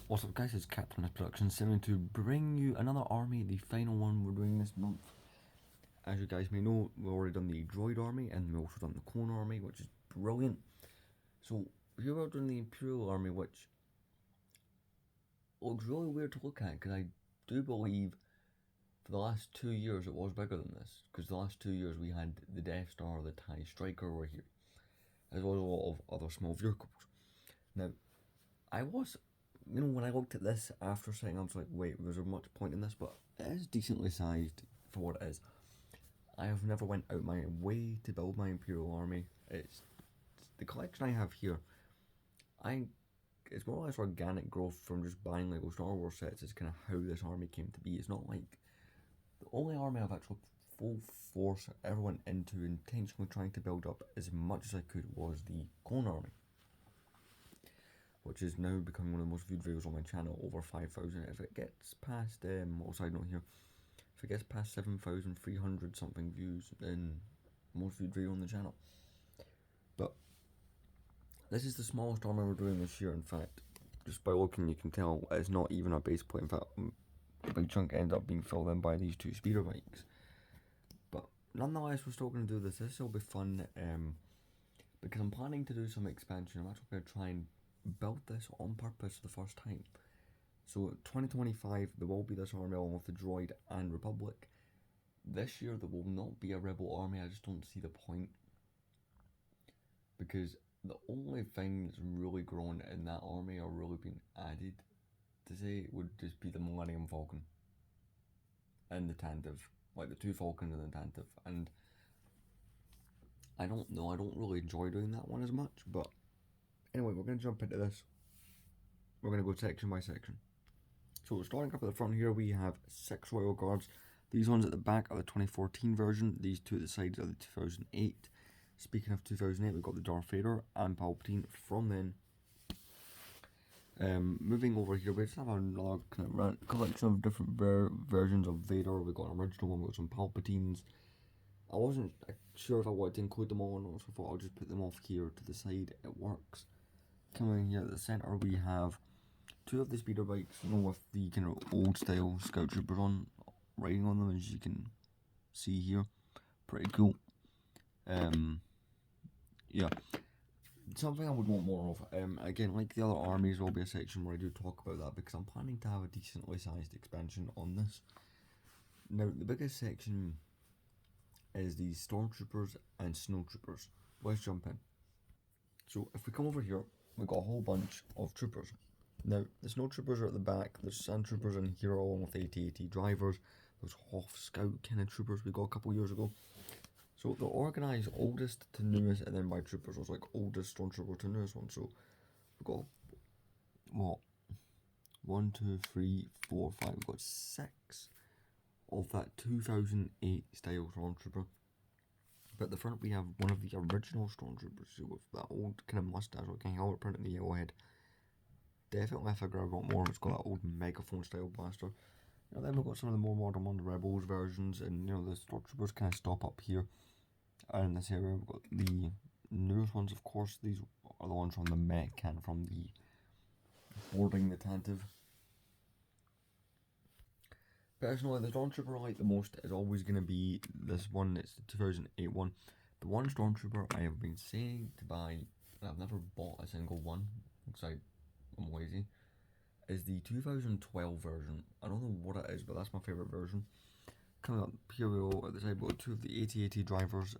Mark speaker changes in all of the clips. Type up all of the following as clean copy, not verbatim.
Speaker 1: What's up guys, it's Captain Production 7 to bring you another army, the final one we're doing this month. As you guys may know, we've already done the droid army and we've also done the clone army, which is brilliant. So here we're doing the Imperial army, which looks really weird to look at because I do believe for the last 2 years it was bigger than this, because the last 2 years we had the Death Star, the TIE Striker were here, as well as a lot of other small vehicles. Now, when I looked at this after setting up, I was like, wait, was there much point in this? But it is decently sized for what it is. I have never went out my way to build my Imperial army. It's the collection I have here. It's more or less organic growth from just buying Lego Star Wars sets. Is kind of how this army came to be. It's not like the only army I've actually full force ever went into intentionally trying to build up as much as I could was the clone army, which is now becoming one of the most viewed videos on my channel, over 5,000. If it gets past, little side note here, if it gets past 7,300 something views, then most viewed video on the channel. But this is the smallest army we're doing this year. In fact, just by looking you can tell it's not even a base plate. In fact, a big chunk ends up being filled in by these two speeder bikes. But nonetheless, we're still going to do this. This will be fun, because I'm planning to do some expansion. I'm actually going to try and built this on purpose for the first time. So 2025 there will be this army along with the droid and Republic. This year there will not be a rebel army. I just don't see the point, because the only thing that's really grown in that army or really been added to say would just be the Millennium Falcon and the Tantive, like the two Falcons and the Tantive. And I don't know, I don't really enjoy doing that one as much, but anyway, we're going to jump into this. We're going to go section by section. So starting up at the front here, we have 6 Royal Guards. These ones at the back are the 2014 version. These two at the sides are the 2008. Speaking of 2008, we've got the Darth Vader and Palpatine from then. Moving over here, we just have another kind of collection of different versions of Vader. We've got an original one with some Palpatines. I wasn't sure if I wanted to include them all or not, so I thought I'll just put them off here to the side. It works. Coming here at the centre, we have 2 of the speeder bikes, with the kind of old style scout troopers riding on them, as you can see here. Pretty cool. Yeah, something I would want more of. Again, like the other armies, there will be a section where I do talk about that, because I'm planning to have a decently sized expansion on this. Now, the biggest section is the stormtroopers and snowtroopers. Let's jump in. So if we come over here, we've got a whole bunch of troopers. Now, the snowtroopers are at the back. There's sandtroopers in here along with AT-AT drivers. Those Hoth Scout kind of troopers we got a couple years ago. So they're organised oldest to newest, and then by troopers it was like oldest stormtrooper to newest one. So we've got, what, 1, 2, 3, 4, 5. We've got 6 of that 2008 style stormtrooper. But at the front we have one of the original stormtroopers, so with that old kind of mustache looking helmet print in the yellow head. Definitely if I grab got more, it's got that old megaphone style blaster. Then we've got some of the more modern ones, Rebels versions, and the stormtroopers kind of stop up here. And in this area we've got the newest ones, of course. These are the ones from the mech and from the boarding the Tantive. Personally, the stormtrooper I like the most is always going to be this one. It's the 2008 one. The one stormtrooper I have been saying to buy, and I've never bought a single one because I'm lazy, is the 2012 version. I don't know what it is, but that's my favourite version. Coming up here, at the side, we've got 2 of the AT-AT drivers.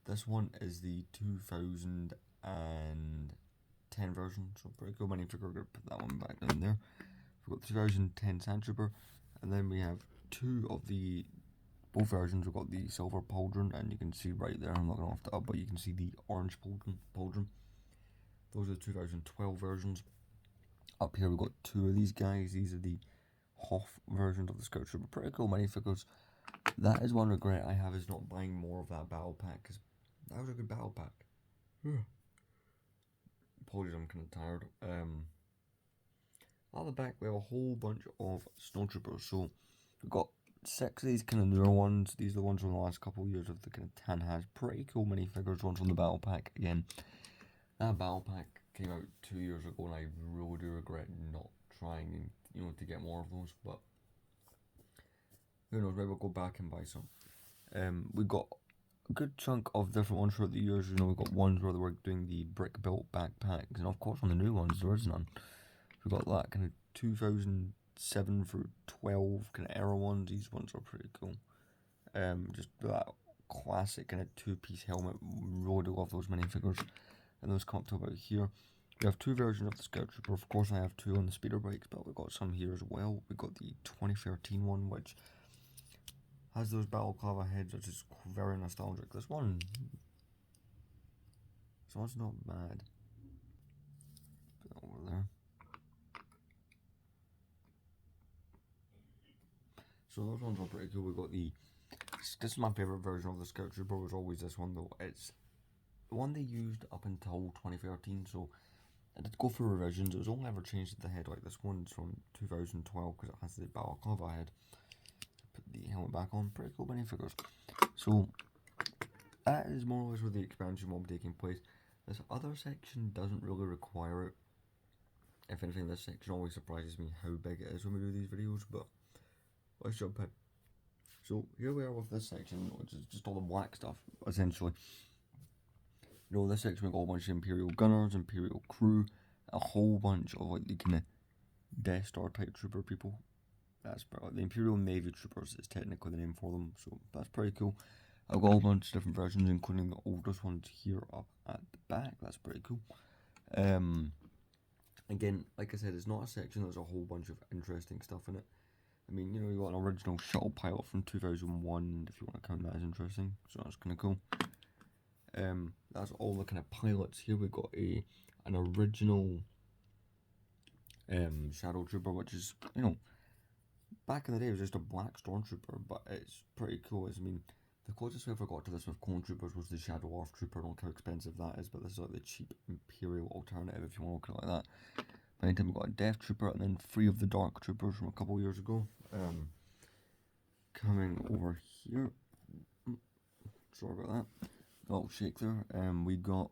Speaker 1: This one is the 2010 version, so pretty cool. Many figure, gonna put that one back down there. We've got the 2010 Sandtrooper, and then we have 2 of the both versions. We've got the silver pauldron, and you can see right there, I'm not going to lift it up, but you can see the orange pauldron. Those are the 2012 versions. Up here we've got 2 of these guys. These are the Hoth versions of the Scout Trooper. Pretty cool minifigures. That is one regret I have, is not buying more of that battle pack, because that was a good battle pack. Apologies, I'm kind of tired. At the back we have a whole bunch of snowtroopers. So we've got 6 of these kind of newer ones. These are the ones from the last couple of years of the kind of Tan has. Pretty cool minifigures, ones from the battle pack. Again, that battle pack came out 2 years ago, and I really do regret not trying, to get more of those. But who knows? Maybe we'll go back and buy some. We got a good chunk of different ones throughout the years. We got ones where they were doing the brick built backpacks, and of course on the new ones there is none. We got that kind of 2007 through 12 kind of era ones. These ones are pretty cool. Just that classic kind of two-piece helmet. Really do love those minifigures, and those come up to about here. We have two versions of the Scout Trooper. Of course, I have two on the speeder bikes, but we got some here as well. We got the 2013 one, which has those balaclava heads, which is very nostalgic. This one's not bad. Put that over there. So those ones are pretty cool. We got this is my favourite version of the Scout Trooper, was always this one though. It's the one they used up until 2013, so I did go through revisions. It was only ever changed at the head, like this one's from 2012 because it has the balaclava head. Put the helmet back on. Pretty cool minifigures. So that is more or less where the expansion will be taking place. This other section doesn't really require it. If anything, this section always surprises me how big it is when we do these videos, but let's jump in. So here we are with this section, which is just all the black stuff, essentially. This section we got a bunch of Imperial gunners, Imperial crew, a whole bunch of like the kind of Death Star type trooper people. That's like the Imperial Navy troopers is technically the name for them, so that's pretty cool. I've got a bunch of different versions, including the oldest ones here up at the back. That's pretty cool. Again, like I said, it's not a section. There's a whole bunch of interesting stuff in it. I mean, you got an original shuttle pilot from 2001, if you want to count that as interesting. So that's kind of cool. That's all the kind of pilots. Here we got an original Shadow Trooper, which is, back in the day it was just a black stormtrooper, but it's pretty cool. I mean, the closest we ever got to this with clone troopers was the Shadow Earth Trooper. I don't know how expensive that is, but this is like the cheap Imperial alternative, if you want to look at it like that. By the time we got a Death Trooper, and then 3 of the Dark Troopers from a couple years ago. Coming over here. Sorry about that. Little shake there. We got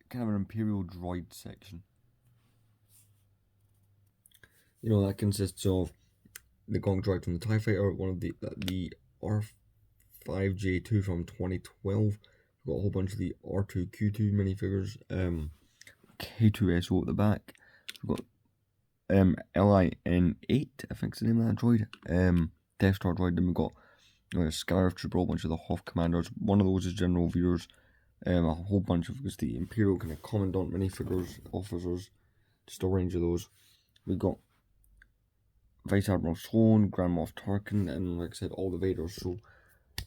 Speaker 1: kind of an Imperial droid section. That consists of the Gong droid from the TIE Fighter, one of the R5J2 from 2012. We've got a whole bunch of the R2Q2 minifigures. K2SO at the back. We've got LIN8, I think is the name of that droid. Death Star droid. Then we've got a Scarif Trooper, a bunch of the Hoth commanders. One of those is General Veers. A whole bunch of the Imperial kind of Commandant minifigures, officers. Just a range of those. We've got Vice Admiral Sloan, Grand Moff Tarkin, and like I said, all the Vaders. So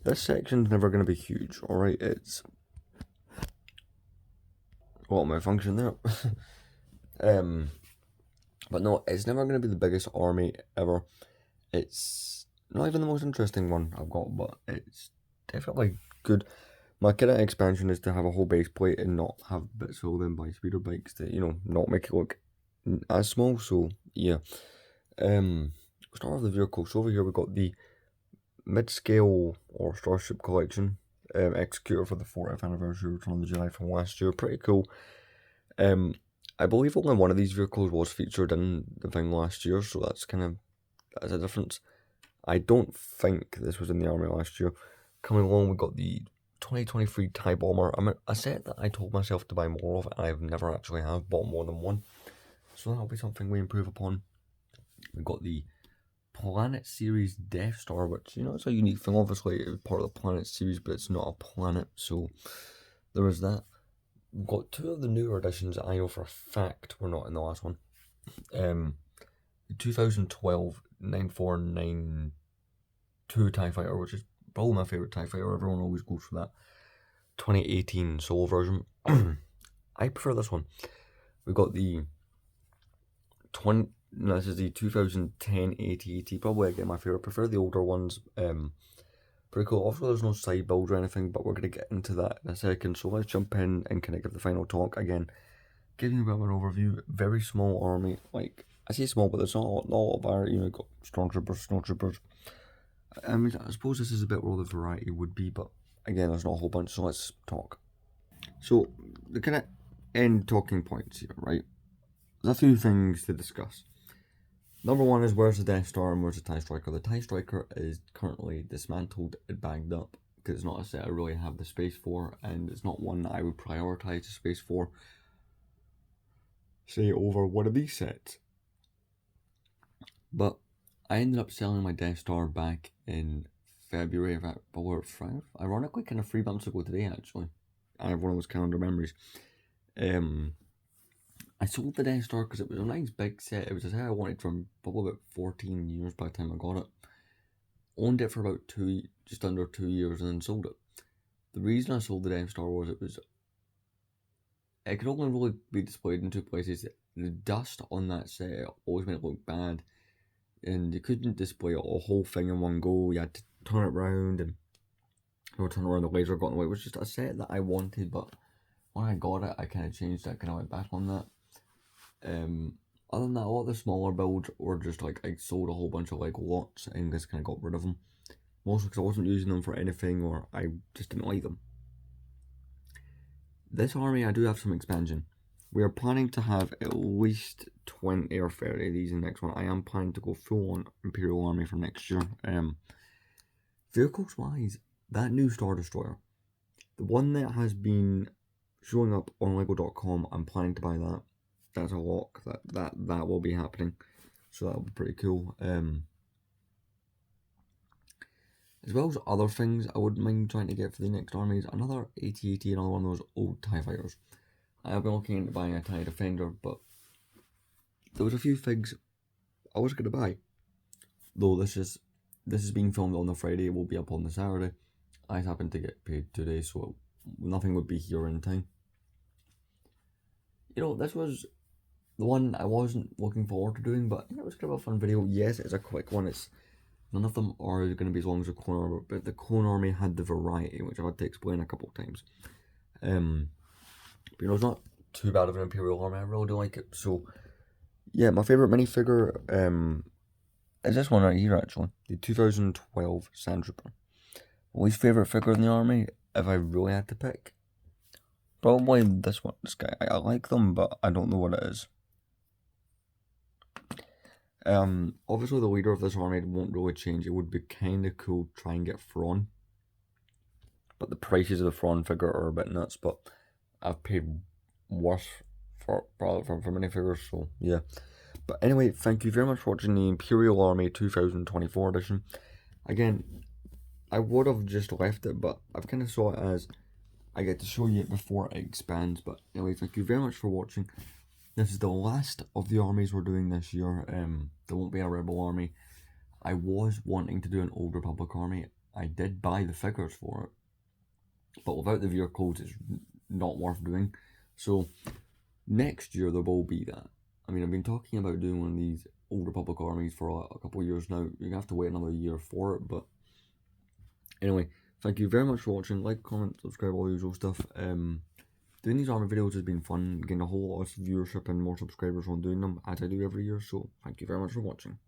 Speaker 1: this section's never going to be huge, alright? It's what malfunction there. But no, it's never going to be the biggest army ever. It's not even the most interesting one I've got, but it's definitely good. My kind of expansion is to have a whole base plate and not have bits filled in by speeder bikes to, not make it look as small. So yeah. Start with the vehicle. So over here we've got the mid-scale or Starship Collection Executor for the 40th anniversary Return of the Jedi from last year. Pretty cool. I believe only one of these vehicles was featured in the thing last year, so that's a difference. I don't think this was in the army last year. Coming along, we got the 2023 TIE Bomber. A set that I told myself to buy more of, and I've never actually have bought more than one. So that'll be something we improve upon. We got the Planet Series Death Star, which, it's a unique thing. Obviously, it was part of the Planet Series, but it's not a planet, so there is that. We've got 2 of the newer editions that I know for a fact were not in the last one. The 2012 9492 TIE Fighter, which is probably my favourite TIE Fighter. Everyone always goes for that. 2018 solo version. I prefer this one. We've got the this is the 2010 AT-AT, probably again my favourite. I prefer the older ones. Pretty cool. Also, there's no side build or anything, but we're going to get into that in a second. So let's jump in and kind of give the final talk. Again, giving you a bit of an overview. Very small army. Like, I say small, but there's not a lot of variety. You've got Stormtroopers, Snowtroopers. I mean, I suppose this is a bit where the variety would be, but again, there's not a whole bunch, so let's talk. So, the kind of end talking points here, right? There's a few things to discuss. Number one is, where's the Death Star and where's the TIE Striker? The TIE Striker is currently dismantled and bagged up because it's not a set I really have the space for, and it's not one that I would prioritize the space for, say, over one of these sets. But I ended up selling my Death Star back in February, ironically kind of 3 months ago today actually. I have one of those calendar memories. I sold the Death Star because it was a nice big set. It was a set I wanted from probably about 14 years by the time I got it. Owned it for about just under 2 years and then sold it. The reason I sold the Death Star was it could only really be displayed in two places. The dust on that set always made it look bad, and you couldn't display a whole thing in one go. You had to turn it around, and turn around, the laser got in the way. It was just a set that I wanted, but when I got it, I kind of changed it. I kind of went back on that. Other than that, a lot of the smaller builds were just like, I sold a whole bunch of like lots and just kind of got rid of them. Mostly because I wasn't using them for anything, or I just didn't like them. This army, I do have some expansion. We are planning to have at least 20 or 30 of these in the next one. I am planning to go full on Imperial Army for next year. Vehicles wise, that new Star Destroyer, the one that has been showing up on Lego.com, I'm planning to buy that. That's a lock. That will be happening, so that'll be pretty cool. As well as other things I wouldn't mind trying to get for the next armies, another AT-AT, another one of those old TIE fighters. I have been looking into buying a TIE Defender, but there was a few things I was going to buy. Though this is being filmed on the Friday, it will be up on the Saturday. I happen to get paid today, so nothing would be here in time. You know, this was the one I wasn't looking forward to doing, but it was kind of a fun video. Yes, it's a quick one. None of them are going to be as long as the Clone Army, but the Clone Army had the variety, which I've had to explain a couple of times. But you know, it's not too bad of an Imperial Army. I really do like it. So, yeah, my favourite minifigure is this one right here, actually. The 2012 Sand Trooper. My least favourite figure in the army, if I really had to pick, probably this one, this guy. I like them, but I don't know what it is. Obviously the leader of this army won't really change. It would be kind of cool to try and get Thrawn, but the prices of the Thrawn figure are a bit nuts. But I've paid worse for minifigures, so yeah. But anyway, thank you very much for watching the Imperial Army 2024 edition. Again, I would have just left it, but I've kind of saw it as I get to show you it before it expands. But anyway, thank you very much for watching. This is the last of the armies we're doing this year. There won't be a Rebel army. I was wanting to do an Old Republic army. I did buy the figures for it, but without the vehicles, it's not worth doing. So next year there will be that. I mean, I've been talking about doing one of these Old Republic armies for a couple of years now. You're gonna have to wait another year for it, but anyway, thank you very much for watching. Like, comment, subscribe, all the usual stuff. Doing these army videos has been fun, getting a whole lot of viewership and more subscribers on doing them, as I do every year, so thank you very much for watching.